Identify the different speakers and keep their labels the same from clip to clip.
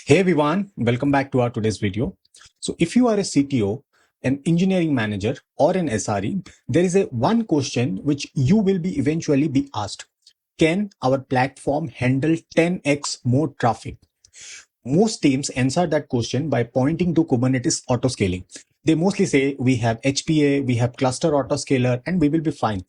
Speaker 1: Hey everyone, welcome back to our today's video. So if you are a CTO, an engineering manager or an SRE, there is a one question which you will be eventually be asked. Can our platform handle 10x more traffic? Most teams answer that question by pointing to Kubernetes autoscaling. They mostly say we have HPA, we have cluster autoscaler, and we will be fine.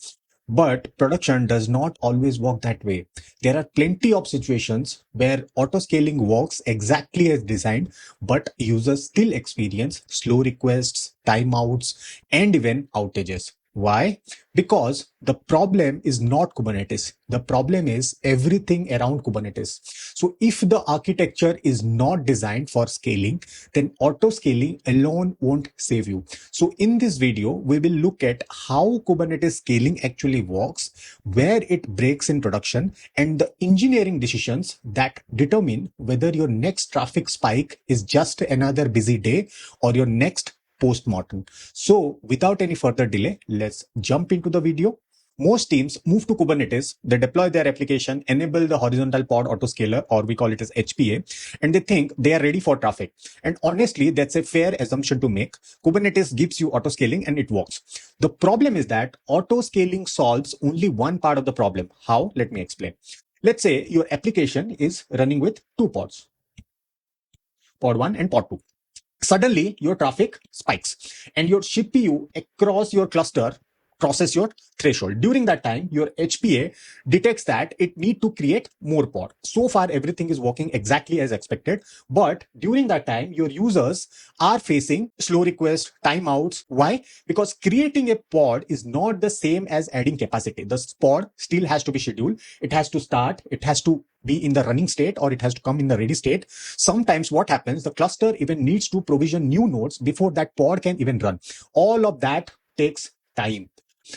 Speaker 1: But production does not always work that way. There are plenty of situations where autoscaling works exactly as designed, but users still experience slow requests, timeouts, and even outages. Why? Because the problem is not Kubernetes. The problem is everything around Kubernetes. So if the architecture is not designed for scaling, then auto scaling alone won't save you. So in this video, we will look at how Kubernetes scaling actually works, where it breaks in production, and the engineering decisions that determine whether your next traffic spike is just another busy day or your next post-mortem. So without any further delay, let's jump into the video. Most teams move to Kubernetes, they deploy their application, enable the horizontal pod autoscaler, or we call it as HPA, and they think they are ready for traffic. And honestly, that's a fair assumption to make. Kubernetes gives you autoscaling and it works. The problem is that autoscaling solves only one part of the problem. How? Let me explain. Let's say your application is running with two pods, pod 1 and pod 2. Suddenly your traffic spikes and your CPU across your cluster crosses your threshold. During that time, your HPA detects that it need to create more pod. So far, everything is working exactly as expected. But during that time, your users are facing slow requests, timeouts. Why? Because creating a pod is not the same as adding capacity. The pod still has to be scheduled. It has to start. It has to be in the running state, or it has to come in the ready state. Sometimes what happens, the cluster even needs to provision new nodes before that pod can even run. All of that takes time.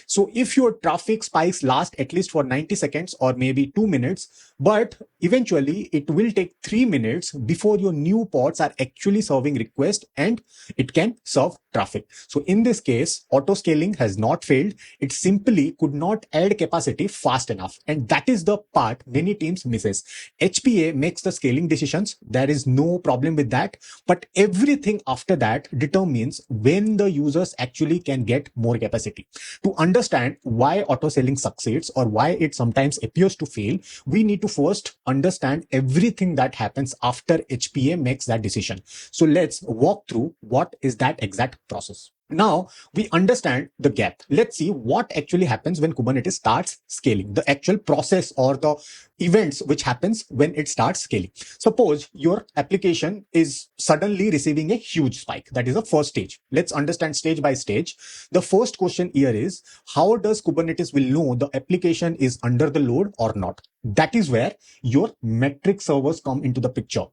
Speaker 1: So if your traffic spikes last at least for 90 seconds or maybe 2 minutes, but eventually it will take 3 minutes before your new pods are actually serving request and it can serve traffic. So in this case, auto scaling has not failed. It simply could not add capacity fast enough. And that is the part many teams misses. HPA makes the scaling decisions. There is no problem with that. But everything after that determines when the users actually can get more capacity. To understand why auto scaling succeeds or why it sometimes appears to fail, we need to first understand everything that happens after HPA makes that decision. So let's walk through what is that exact process. Now we understand the gap. Let's see what actually happens when Kubernetes starts scaling, the actual process or the events which happens when it starts scaling. Suppose your application is suddenly receiving a huge spike. That is the first stage. Let's understand stage by stage. The first question here is, how does Kubernetes will know the application is under the load or not? That is where your metric servers come into the picture.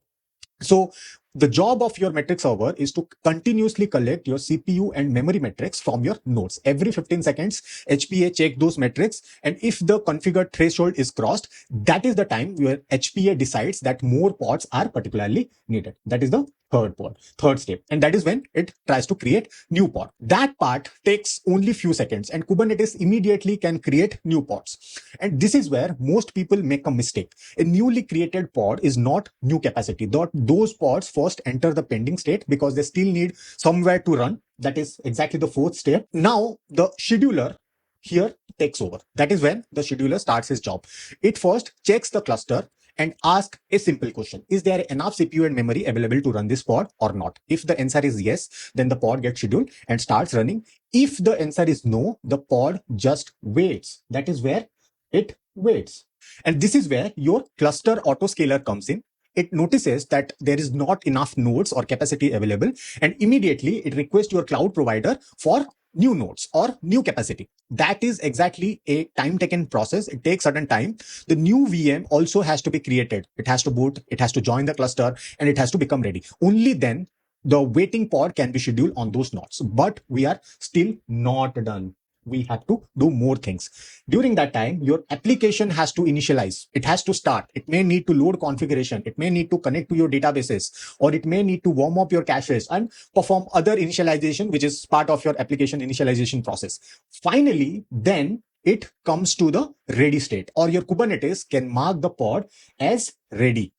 Speaker 1: So the job of your metric server is to continuously collect your CPU and memory metrics from your nodes. Every 15 seconds, HPA check those metrics. And if the configured threshold is crossed, that is the time where HPA decides that more pods are particularly needed. That is the third step. And that is when it tries to create new pod. That part takes only few seconds and Kubernetes immediately can create new pods. And this is where most people make a mistake. A newly created pod is not new capacity. Those pods first enter the pending state because they still need somewhere to run. That is exactly the fourth step. Now the scheduler here takes over. That is when the scheduler starts his job. It first checks the cluster and ask a simple question. Is there enough CPU and memory available to run this pod or not? If the answer is yes, then the pod gets scheduled and starts running. If the answer is no, the pod just waits. That is where it waits. And this is where your cluster autoscaler comes in. It notices that there is not enough nodes or capacity available, and immediately it requests your cloud provider for new nodes or new capacity. That is exactly a time taken process. It takes certain time. The new VM also has to be created. It has to boot, it has to join the cluster, and it has to become ready. Only then the waiting pod can be scheduled on those nodes. But we are still not done. We have to do more things. During that time, your application has to initialize. It has to start. It may need to load configuration. It may need to connect to your databases, or it may need to warm up your caches and perform other initialization, which is part of your application initialization process. Finally, then it comes to the ready state, or your Kubernetes can mark the pod as ready.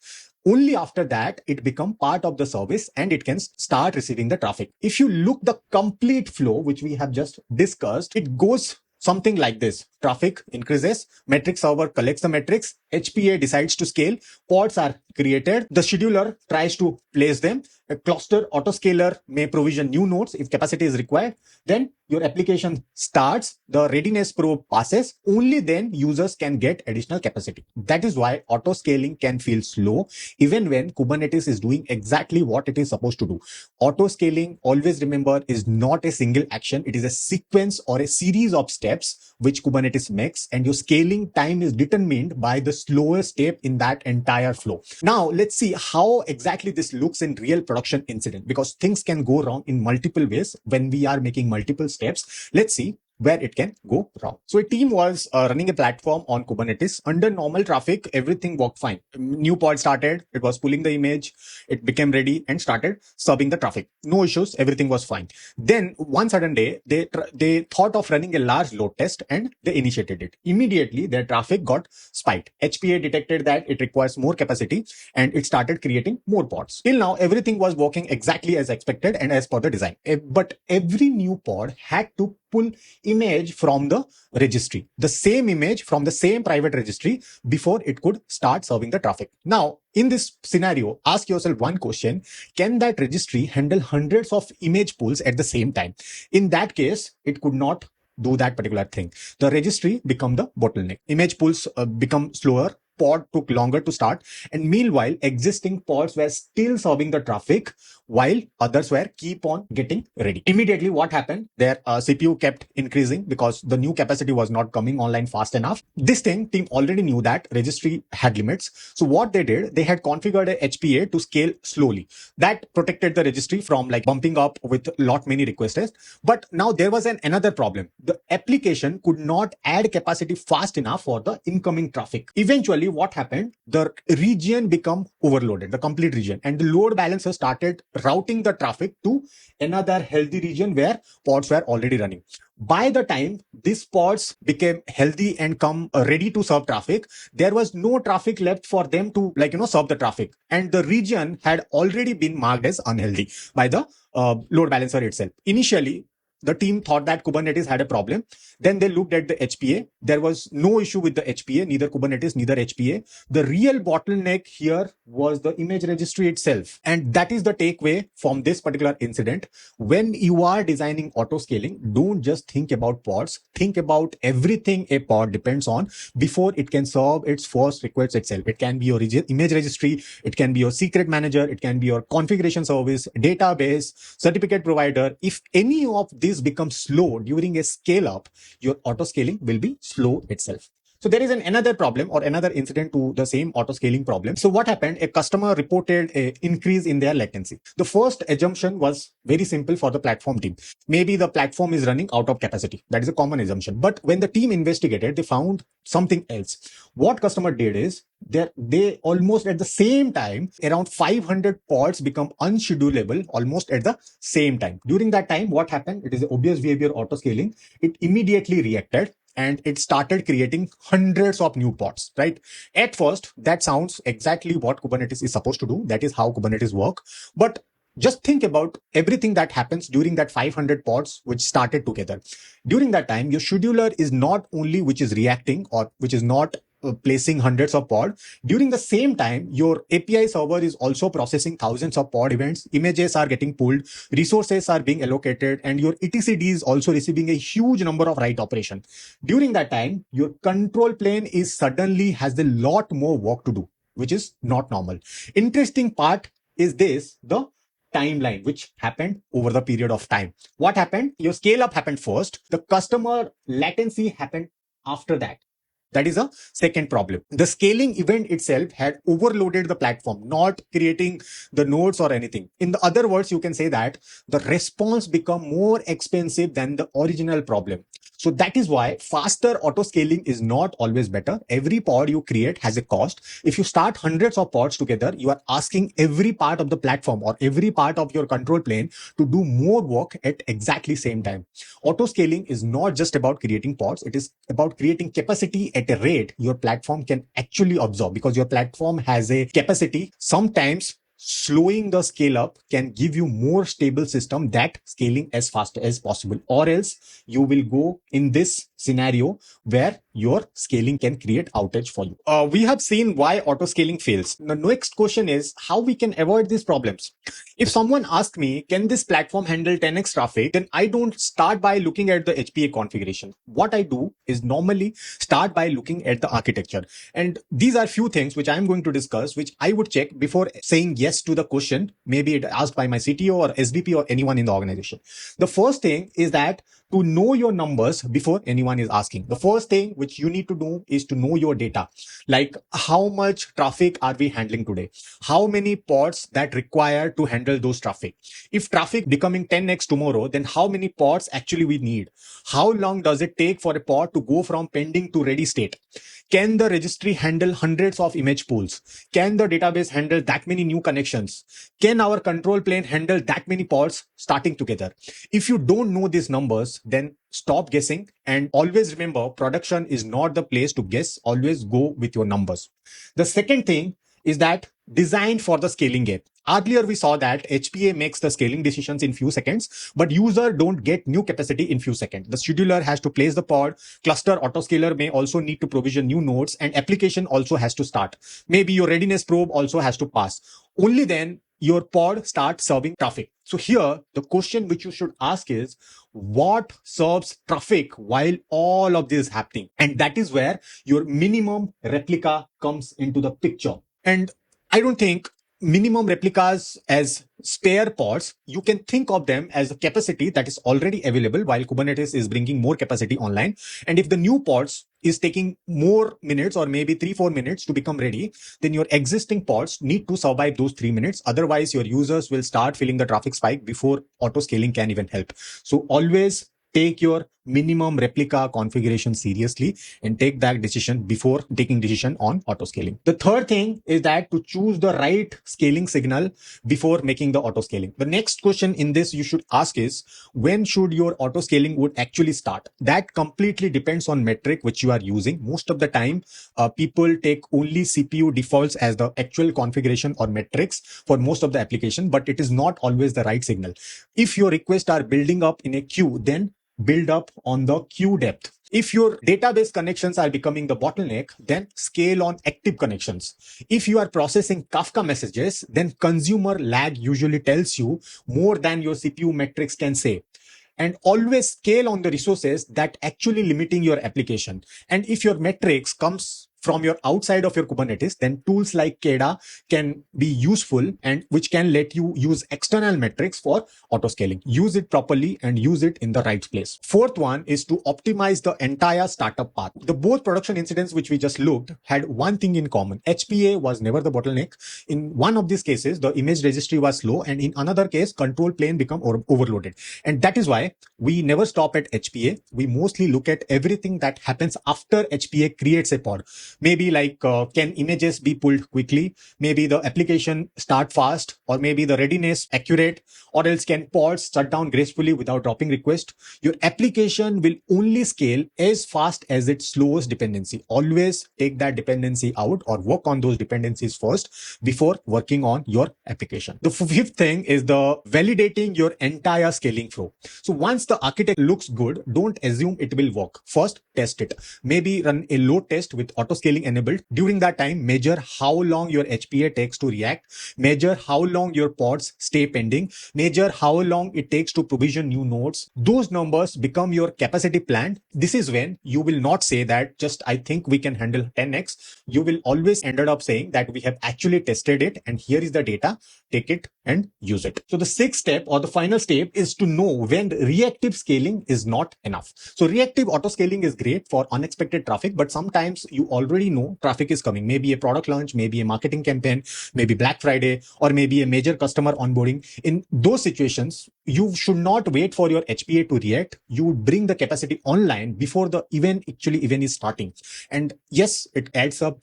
Speaker 1: Only after that, it become part of the service and it can start receiving the traffic. If you look the complete flow, which we have just discussed, it goes something like this. Traffic increases, metric server collects the metrics, HPA decides to scale, pods are created, the scheduler tries to place them, a cluster autoscaler may provision new nodes if capacity is required, then your application starts, the readiness probe passes, only then users can get additional capacity. That is why autoscaling can feel slow even when Kubernetes is doing exactly what it is supposed to do. Autoscaling, always remember, is not a single action. It is a sequence or a series of steps which Kubernetes makes, and your scaling time is determined by the slowest step in that entire flow. Now, let's see how exactly this looks in real production incident, because things can go wrong in multiple ways when we are making multiple steps. Let's see where it can go wrong. So a team was running a platform on Kubernetes. Under normal traffic, everything worked fine. New pod started, it was pulling the image, it became ready and started serving the traffic. No issues, everything was fine. Then one sudden day, they thought of running a large load test and they initiated it. Immediately, their traffic got spiked. HPA detected that it requires more capacity and it started creating more pods. Till now, everything was working exactly as expected and as per the design. But every new pod had to pull image from the registry, the same image from the same private registry before it could start serving the traffic. Now, in this scenario, ask yourself one question: can that registry handle hundreds of image pulls at the same time? In that case, it could not do that particular thing. The registry become the bottleneck. Image pulls become slower, pod took longer to start, and meanwhile existing pods were still serving the traffic while others were keep on getting ready. Immediately what happened, their CPU kept increasing because the new capacity was not coming online fast enough. This thing, team already knew that registry had limits, so what they did, they had configured a HPA to scale slowly. That protected the registry from like bumping up with lot many requests. But now there was another problem. The application could not add capacity fast enough for the incoming traffic. Eventually what happened, the region become overloaded, the complete region, and the load balancer started routing the traffic to another healthy region where pods were already running. By the time these pods became healthy and come ready to serve traffic, there was no traffic left for them to serve the traffic, and the region had already been marked as unhealthy by the load balancer itself. Initially, the team thought that Kubernetes had a problem. Then they looked at the HPA. There was no issue with the HPA, neither Kubernetes, neither HPA. The real bottleneck here was the image registry itself. And that is the takeaway from this particular incident. When you are designing auto scaling, don't just think about pods. Think about everything a pod depends on before it can serve its first request itself. It can be your image registry. It can be your secret manager. It can be your configuration service, database, certificate provider. If any of these becomes slow during a scale up, your auto scaling will be slow itself. So there is another problem or another incident to the same auto scaling problem. So what happened? A customer reported an increase in their latency. The first assumption was very simple for the platform team. Maybe the platform is running out of capacity. That is a common assumption. But when the team investigated, they found something else. What customer did is they almost at the same time, around 500 pods become unschedulable almost at the same time. During that time, what happened? It is obvious behavior auto scaling. It immediately reacted and it started creating hundreds of new pods, right? At first, that sounds exactly what Kubernetes is supposed to do. That is how Kubernetes work. But just think about everything that happens during that 500 pods which started together. During that time, your scheduler is not only which is reacting or which is not placing hundreds of pod. During the same time, your API server is also processing thousands of pod events. Images are getting pulled, resources are being allocated, and your etcd is also receiving a huge number of write operation. During that time, your control plane is suddenly has a lot more work to do, which is not normal. Interesting part is this, the timeline which happened over the period of time. What happened? Your scale up happened first. The customer latency happened after that. That is a second problem. The scaling event itself had overloaded the platform, not creating the nodes or anything. In the other words, you can say that the response become more expensive than the original problem. So that is why faster auto scaling is not always better. Every pod you create has a cost. If you start hundreds of pods together, you are asking every part of the platform or every part of your control plane to do more work at exactly same time. Auto scaling is not just about creating pods. It is about creating capacity at a rate your platform can actually absorb, because your platform has a capacity. Sometimes slowing the scale up can give you more stable system that scaling as fast as possible, or else you will go in this scenario where your scaling can create outage for you. We have seen why auto scaling fails. The next question is how we can avoid these problems. If someone asks me, can this platform handle 10x traffic? Then I don't start by looking at the HPA configuration. What I do is normally start by looking at the architecture. And these are few things which I'm going to discuss, which I would check before saying yes to the question, maybe it asked by my CTO or SVP or anyone in the organization. The first thing is that to know your numbers before anyone is asking. The first thing which you need to do is to know your data. Like how much traffic are we handling today? How many pods that require to handle those traffic? If traffic becoming 10x tomorrow, then how many pods actually we need? How long does it take for a pod to go from pending to ready state? Can the registry handle hundreds of image pools? Can the database handle that many new connections? Can our control plane handle that many pods starting together? If you don't know these numbers, then stop guessing, and always remember production is not the place to guess. Always go with your numbers. The second thing is that designed for the scaling gap. Earlier, we saw that HPA makes the scaling decisions in few seconds, but user don't get new capacity in few seconds. The scheduler has to place the pod, cluster autoscaler may also need to provision new nodes, and application also has to start. Maybe your readiness probe also has to pass. Only then your pod starts serving traffic. So here, the question which you should ask is, what serves traffic while all of this is happening? And that is where your minimum replica comes into the picture. And I don't think minimum replicas as spare pods. You can think of them as a capacity that is already available while Kubernetes is bringing more capacity online. And if the new pods is taking more minutes or maybe 3-4 minutes to become ready, then your existing pods need to survive those 3 minutes. Otherwise, your users will start feeling the traffic spike before auto scaling can even help. So always take your minimum replica configuration seriously and take that decision before taking decision on auto scaling. The third thing is that to choose the right scaling signal before making the auto scaling. The next question in this you should ask is, when should your auto scaling would actually start? That completely depends on metric which you are using. Most of the time, people take only CPU defaults as the actual configuration or metrics for most of the application, but it is not always the right signal. If your requests are building up in a queue, then build up on the queue depth. If your database connections are becoming the bottleneck, then scale on active connections. If you are processing Kafka messages, then consumer lag usually tells you more than your CPU metrics can say. And always scale on the resources that actually limiting your application. And if your metrics comes from your outside of your Kubernetes, then tools like KEDA can be useful and which can let you use external metrics for auto scaling. Use it properly and use it in the right place. Fourth one is to optimize the entire startup path. The both production incidents which we just looked had one thing in common. HPA was never the bottleneck. In one of these cases, the image registry was slow, and in another case, control plane become overloaded. And that is why we never stop at HPA. We mostly look at everything that happens after HPA creates a pod. Maybe like, can images be pulled quickly? Maybe the application start fast, or maybe the readiness accurate, or else can pods shut down gracefully without dropping request? Your application will only scale as fast as its slowest dependency. Always take that dependency out or work on those dependencies first before working on your application. The fifth thing is the validating your entire scaling flow. So once the architect looks good, don't assume it will work. First, test it. Maybe run a load test with auto scaling enabled. During that time, measure how long your HPA takes to react, measure how long your pods stay pending, measure how long it takes to provision new nodes. Those numbers become your capacity plan. This is when you will not say that just I think we can handle 10x. You will always ended up saying that we have actually tested it and here is the data, take it and use it. So the sixth step or the final step is to know when reactive scaling is not enough. So reactive auto scaling is great for unexpected traffic, but sometimes you already know traffic is coming. Maybe a product launch, maybe a marketing campaign, maybe Black Friday, or maybe a major customer onboarding. In those situations, you should not wait for your HPA to react. You would bring the capacity online before the event is starting. And yes, it adds up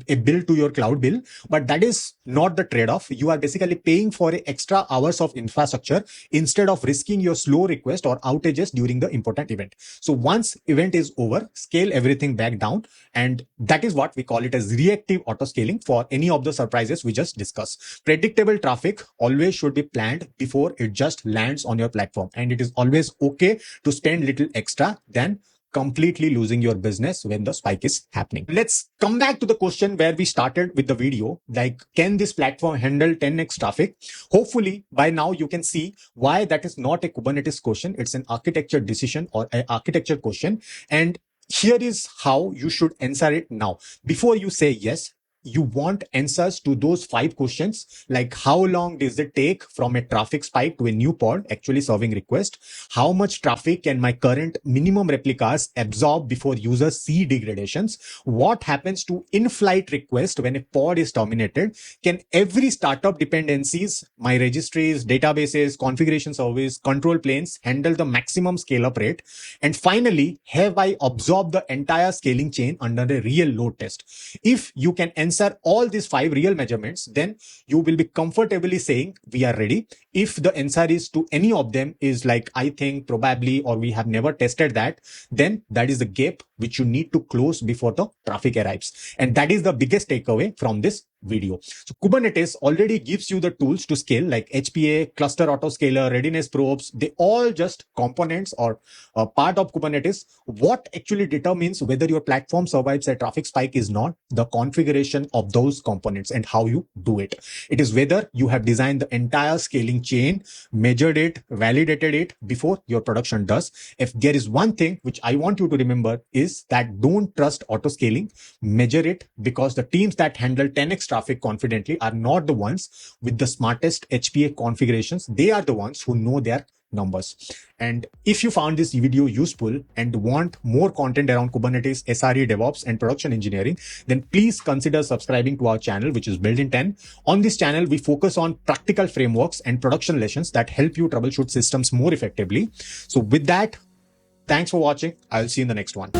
Speaker 1: a bill to your cloud bill, but that is not the trade-off. You are basically paying for extra hours of infrastructure instead of risking your slow request or outages during the important event. So once event is over, scale everything back down, and that is what we call it as reactive auto scaling for any of the surprises we just discussed. Predictable traffic always should be planned before it just lands on your platform, and it is always okay to spend little extra than completely losing your business when the spike is happening. Let's come back to the question where we started with the video, like, can this platform handle 10x traffic? Hopefully by now you can see why that is not a Kubernetes question. It's an architecture decision or an architecture question. And here is how you should answer it now. Before you say yes, you want answers to those 5 questions, like how long does it take from a traffic spike to a new pod actually serving request? How much traffic can my current minimum replicas absorb before users see degradations? What happens to in-flight request when a pod is terminated? Can every startup dependencies, my registries, databases, configuration service, control planes handle the maximum scale-up rate? And finally, have I absorbed the entire scaling chain under a real load test? If you can answer all these 5 real measurements, then you will be comfortably saying we are ready. If the answer is to any of them is like, I think, probably, or we have never tested that, then that is the gap which you need to close before the traffic arrives. And that is the biggest takeaway from this video. So Kubernetes already gives you the tools to scale, like HPA, cluster autoscaler, readiness probes. They all just components or part of Kubernetes. What actually determines whether your platform survives a traffic spike is not the configuration of those components and how you do it. It is whether you have designed the entire scaling chain, measured it, validated it before your production does. If there is one thing which I want you to remember is that don't trust auto scaling, measure it, because the teams that handle 10x traffic confidently are not the ones with the smartest HPA configurations. They are the ones who know their numbers. And if you found this video useful and want more content around Kubernetes, SRE, DevOps, and production engineering, then please consider subscribing to our channel, which is Built in 10. On this channel, we focus on practical frameworks and production lessons that help you troubleshoot systems more effectively. So with that, thanks for watching. I'll see you in the next one.